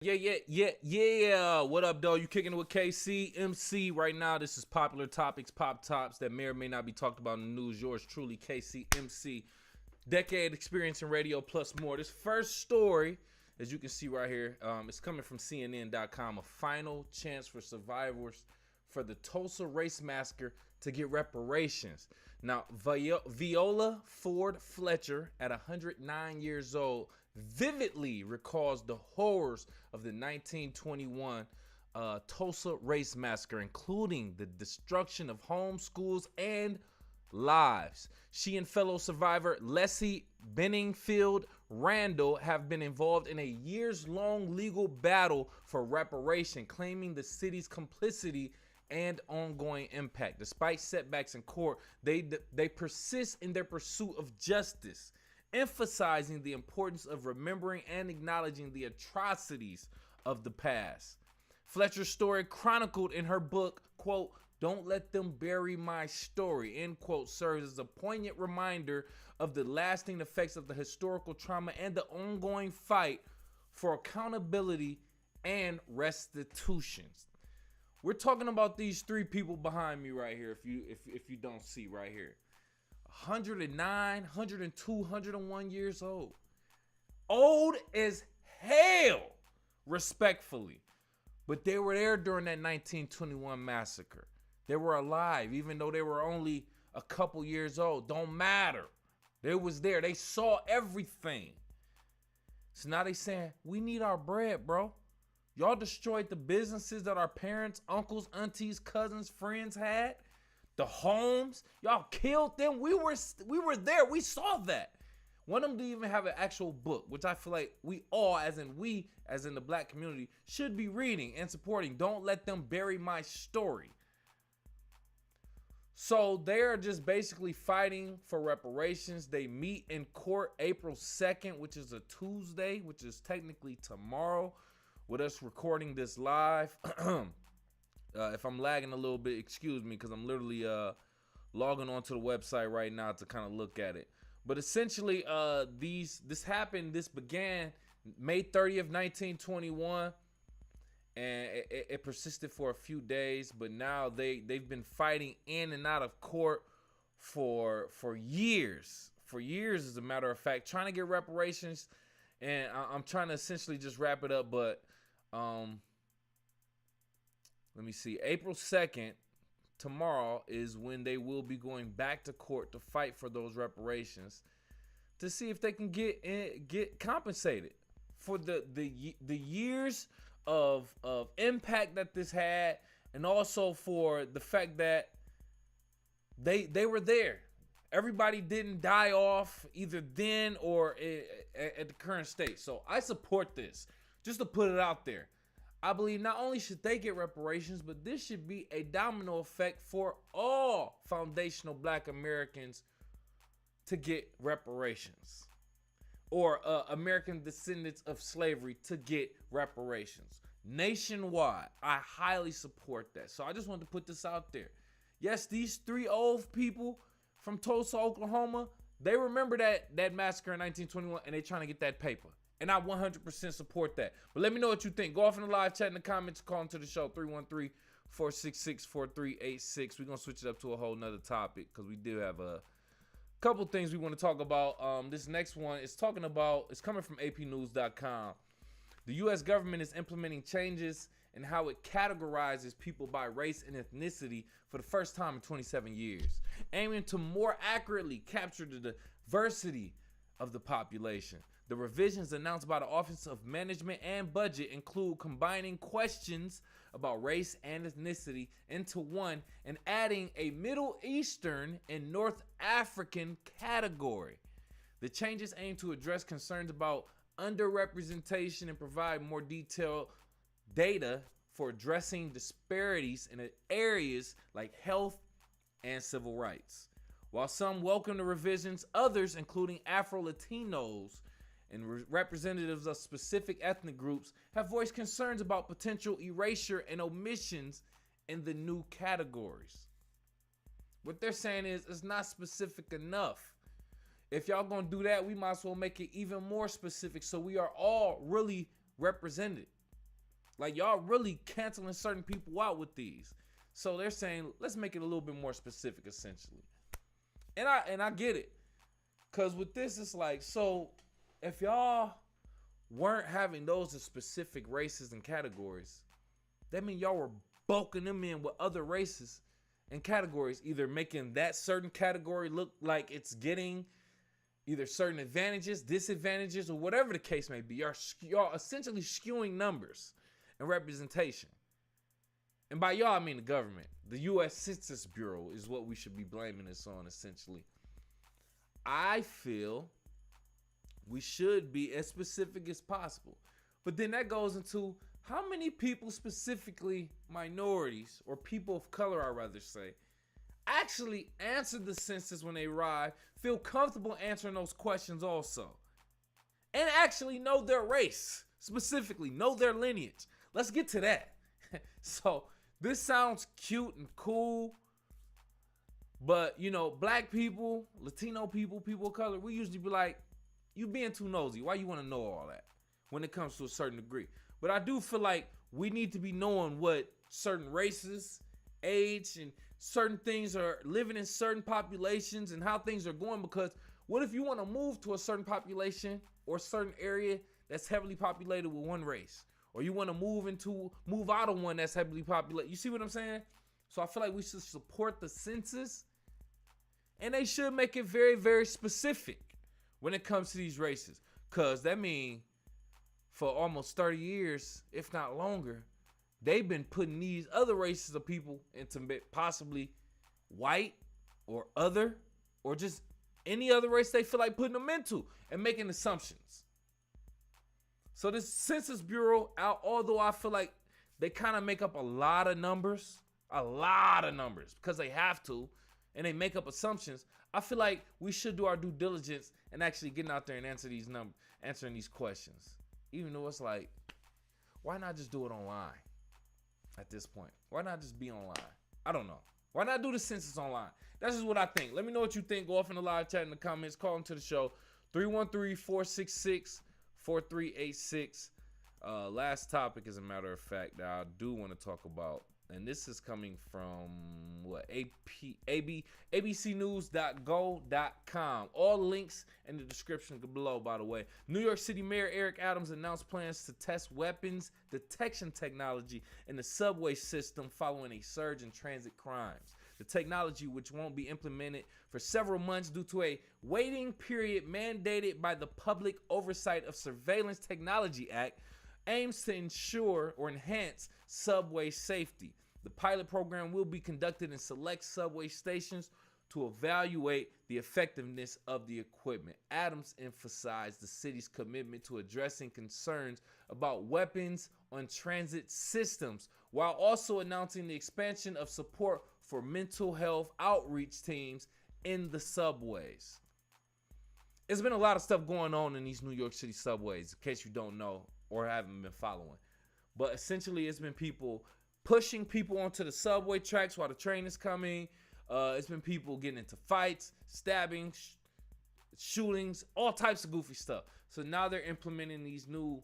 Yeah. What up, though? You kicking it with KC, MC right now. This is Popular Topics, Pop Tops that may or may not be talked about in the news. Yours truly, KC, MC. Decade experience in radio plus more. This first story, as you can see right here, it's coming from CNN.com. A final chance for survivors for the Tulsa Race Massacre to get reparations. Now, Viola Ford Fletcher, at 109 years old, vividly recalls the horrors of the 1921 Tulsa Race Massacre, including the destruction of homes, schools, and lives. She and fellow survivor Lessie Benningfield Randle have been involved in a years-long legal battle for reparation, claiming the city's complicity and ongoing impact. Despite setbacks in court, they persist in their pursuit of justice, emphasizing the importance of remembering and acknowledging the atrocities of the past. Fletcher's story, chronicled in her book, quote, "Don't Let Them Bury My Story," end quote, serves as a poignant reminder of the lasting effects of the historical trauma and the ongoing fight for accountability and restitution. We're talking about these three people behind me right here, if you don't see right here. 109, 102, 101 years old. Old as hell, respectfully. But they were there during that 1921 massacre. They were alive, even though they were only a couple years old. Don't matter. They was there. They saw everything. So now they saying, we need our bread, bro. Y'all destroyed the businesses that our parents, uncles, aunties, cousins, friends had. The homes, y'all killed them. We were there. We saw that. One of them didn't even have an actual book, which I feel like we all, as in the black community, should be reading and supporting. Don't let them bury my story. So they're just basically fighting for reparations. They meet in court April 2nd, which is a Tuesday, which is technically tomorrow, with us recording this live. If I'm lagging a little bit, excuse me, because I'm literally logging onto the website right now to kind of look at it. But essentially, this began May 30th, 1921, and it persisted for a few days. But now they've been fighting in and out of court for years, as a matter of fact, trying to get reparations. And I'm trying to essentially just wrap it up, but let me see. April 2nd, tomorrow, is when they will be going back to court to fight for those reparations to see if they can get compensated for the years of impact that this had, and also for the fact that they were there. Everybody didn't die off either then or at the current state. So I support this. Just to put it out there. I believe not only should they get reparations, but this should be a domino effect for all foundational black Americans to get reparations, or American descendants of slavery to get reparations nationwide. I highly support that. So I just wanted to put this out there. Yes, these three old people from Tulsa, Oklahoma, they remember that massacre in 1921, and they trying to get that paper. And I 100% support that. But let me know what you think. Go off in the live chat in the comments. Call into the show, 313-466-4386. We're going to switch it up to a whole nother topic because we do have a couple things we want to talk about. This next one is coming from apnews.com. The U.S. government is implementing changes in how it categorizes people by race and ethnicity for the first time in 27 years, aiming to more accurately capture the diversity of the population. The revisions announced by the Office of Management and Budget include combining questions about race and ethnicity into one and adding a Middle Eastern and North African category. The changes aim to address concerns about underrepresentation and provide more detailed data for addressing disparities in areas like health and civil rights. While some welcome the revisions, others, including Afro-Latinos and representatives of specific ethnic groups, have voiced concerns about potential erasure and omissions in the new categories. What they're saying is it's not specific enough. If y'all gonna do that, we might as well make it even more specific so we are all really represented. Like, y'all really canceling certain people out with these. So they're saying, let's make it a little bit more specific, essentially. And I get it. Because with this, it's like, so if y'all weren't having those as specific races and categories, that means y'all were bulking them in with other races and categories, either making that certain category look like it's getting either certain advantages, disadvantages, or whatever the case may be. Y'all essentially skewing numbers and representation. And by y'all, I mean the government. The U.S. Census Bureau is what we should be blaming this on, essentially. I feel we should be as specific as possible. But then that goes into how many people, specifically minorities or people of color, I'd rather say, actually answer the census when they arrive, feel comfortable answering those questions also, and actually know their race, specifically know their lineage. Let's get to that. So this sounds cute and cool, but you know, black people, Latino people, people of color, we usually be like, you being too nosy. Why you want to know all that when it comes to a certain degree? But I do feel like we need to be knowing what certain races, age, and certain things are living in certain populations and how things are going. Because what if you want to move to a certain population or a certain area that's heavily populated with one race? Or you want to move out of one that's heavily populated. You see what I'm saying? So I feel like we should support the census, and they should make it very, very specific when it comes to these races. Because that means for almost 30 years, if not longer, they've been putting these other races of people into possibly white or other, or just any other race they feel like putting them into, and making assumptions. So this Census Bureau, although I feel like they kind of make up a lot of numbers, because they have to, and they make up assumptions, I feel like we should do our due diligence and actually getting out there and answering these questions. Even though it's like, why not just do it online at this point? Why not just be online? I don't know. Why not do the census online? That's just what I think. Let me know what you think. Go off in the live chat in the comments. Call into the show. 313-466-4386. Last topic, as a matter of fact, that I do want to talk about. And this is coming from abcnews.go.com. All links in the description below, by the way. New York City Mayor Eric Adams announced plans to test weapons detection technology in the subway system following a surge in transit crimes. The technology, which won't be implemented for several months due to a waiting period mandated by the Public Oversight of Surveillance Technology Act, aims to ensure or enhance subway safety. The pilot program will be conducted in select subway stations to evaluate the effectiveness of the equipment. Adams emphasized the city's commitment to addressing concerns about weapons on transit systems, while also announcing the expansion of support for mental health outreach teams in the subways. There's been a lot of stuff going on in these New York City subways, in case you don't know or haven't been following. But essentially, it's been people pushing people onto the subway tracks while the train is coming. It's been people getting into fights, stabbing, shootings, all types of goofy stuff. So now they're implementing these new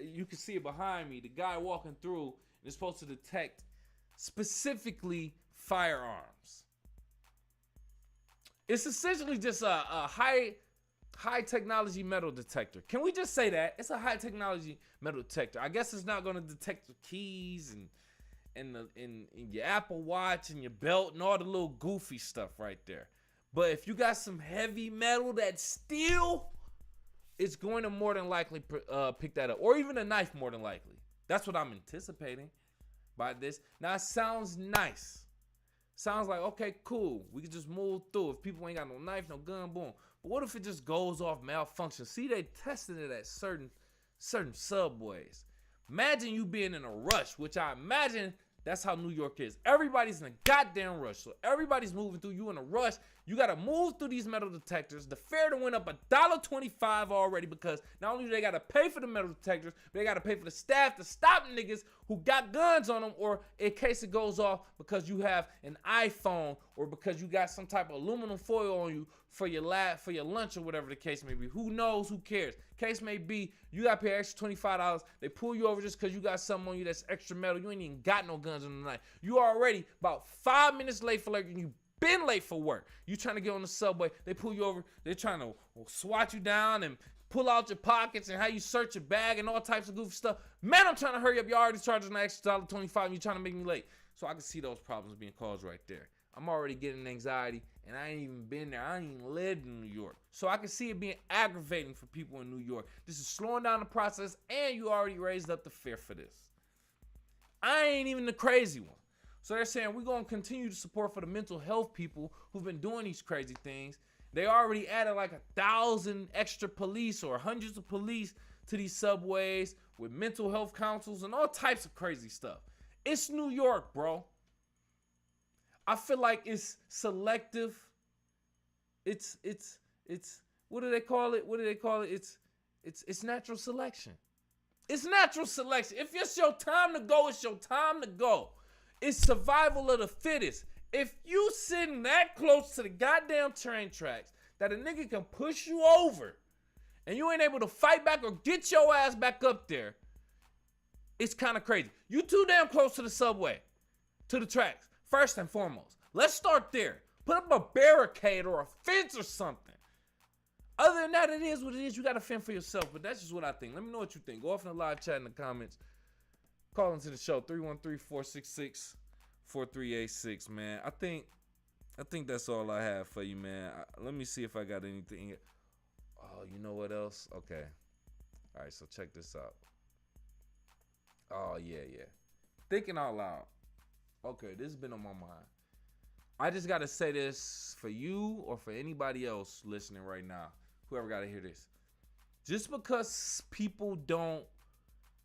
you can see it behind me. The guy walking through is supposed to detect specifically firearms. It's essentially just a high technology metal detector. Can we just say that? It's a high technology metal detector. I guess it's not going to detect the keys and your Apple Watch and your belt and all the little goofy stuff right there. But if you got some heavy metal that's steel, it's going to more than likely pick that up. Or even a knife, more than likely. That's what I'm anticipating by this. Now, it sounds nice. Sounds like, okay, cool. We can just move through. If people ain't got no knife, no gun, boom. But what if it just goes off, malfunction? See, they tested it at certain subways. Imagine you being in a rush, which I imagine that's how New York is. Everybody's in a goddamn rush. So everybody's moving through. You in a rush. You got to move through these metal detectors. The fare done went up $1.25 already, because not only do they got to pay for the metal detectors, but they got to pay for the staff to stop niggas who got guns on them, or in case it goes off because you have an iPhone or because you got some type of aluminum foil on you for your lunch or whatever the case may be. Who knows? Who cares? Case may be you got to pay extra $25. They pull you over just because you got something on you that's extra metal. You ain't even got no guns on the night. You already about 5 minutes late for work, and you been late for work. You trying to get on the subway. They pull you over. They're trying to swat you down and pull out your pockets and how you search your bag and all types of goofy stuff. Man, I'm trying to hurry up. You already charging an extra $1.25 and you trying to make me late. So I can see those problems being caused right there. I'm already getting anxiety, and I ain't even been there. I ain't even lived in New York. So I can see it being aggravating for people in New York. This is slowing down the process, and you already raised up the fear for this. I ain't even the crazy one. So they're saying we're going to continue to support for the mental health people who've been doing these crazy things. They already added like 1,000 extra police or hundreds of police to these subways with mental health councils and all types of crazy stuff. It's New York, bro. I feel like it's selective. It's what do they call it? It's natural selection. It's natural selection. If it's your time to go, it's your time to go. It's survival of the fittest. If you sitting that close to the goddamn train tracks that a nigga can push you over and you ain't able to fight back or get your ass back up there, it's kind of crazy. You too damn close to the subway, to the tracks. First and foremost, let's start there. Put up a barricade or a fence or something. Other than that, it is what it is. You got to fend for yourself, but that's just what I think. Let me know what you think. Go off in the live chat in the comments. Call into the show, 313-466-4386, man. I think that's all I have for you, man. Let me see if I got anything. Oh, you know what else? Okay. All right, so check this out. Oh, yeah. Thinking out loud. Okay, this has been on my mind. I just got to say this for you or for anybody else listening right now, whoever got to hear this. Just because people don't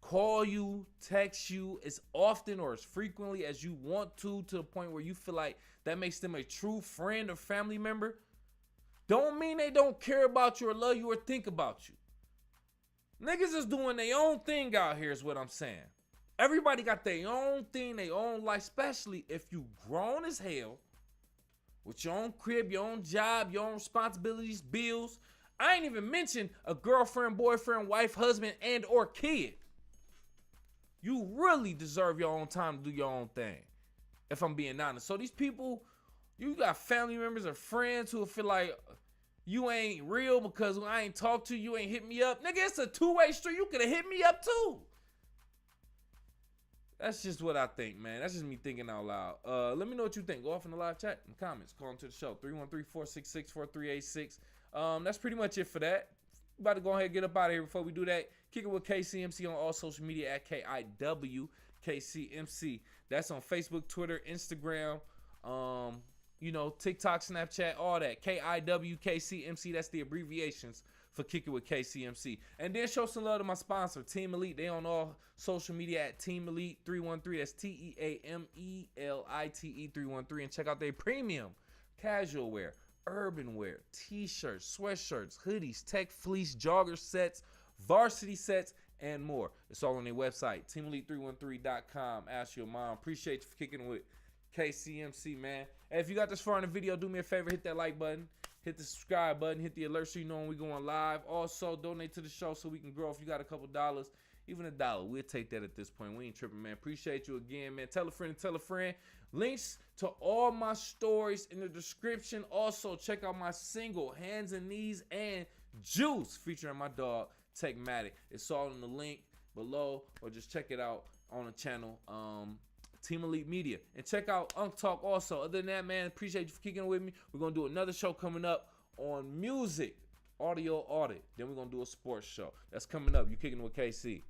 call you, text you as often or as frequently as you want to the point where you feel like that makes them a true friend or family member, don't mean they don't care about you or love you or think about you. Niggas is doing their own thing out here is what I'm saying. Everybody got their own thing, their own life, especially if you grown as hell with your own crib, your own job, your own responsibilities, bills. I ain't even mentioned a girlfriend, boyfriend, wife, husband, and or kid. You really deserve your own time to do your own thing, if I'm being honest. So these people, you got family members or friends who feel like you ain't real because when I ain't talk to you, ain't hit me up. Nigga, it's a two-way street. You could have hit me up too. That's just what I think, man. That's just me thinking out loud. Let me know what you think. Go off in the live chat in the comments. Call into the show, 313-466-4386. That's pretty much it for that. About to go ahead and get up out of here. Before we do that, kick it with KCMC on all social media at KIWKCMC. That's on Facebook, Twitter, Instagram, TikTok, Snapchat, all that. KIWKCMC. That's the abbreviations for Kick It with KCMC. And then show some love to my sponsor, Team Elite. They on all social media at Team Elite 313. That's TEAMELITE 313. And check out their premium casual wear, urban wear, t-shirts, sweatshirts, hoodies, tech fleece, jogger sets, varsity sets, and more. It's all on their website, teamelite313.com. Ask your mom. Appreciate you for kicking with KCMC, man. And if you got this far in the video, do me a favor, hit that like button, hit the subscribe button, hit the alert so you know when we going live. Also, donate to the show so we can grow. If you got a couple dollars, even $1, we'll take that at this point. We ain't tripping, man. Appreciate you again, man. Tell a friend and tell a friend. Links to all my stories in the description. Also, check out my single, Hands and Knees and Juice, featuring my dog, Techmatic. It's all in the link below, or just check it out on the channel, Team Elite Media. And check out Unk Talk also. Other than that, man, appreciate you for kicking it with me. We're going to do another show coming up on music, audio audit. Then we're going to do a sports show. That's coming up. You kicking it with KC.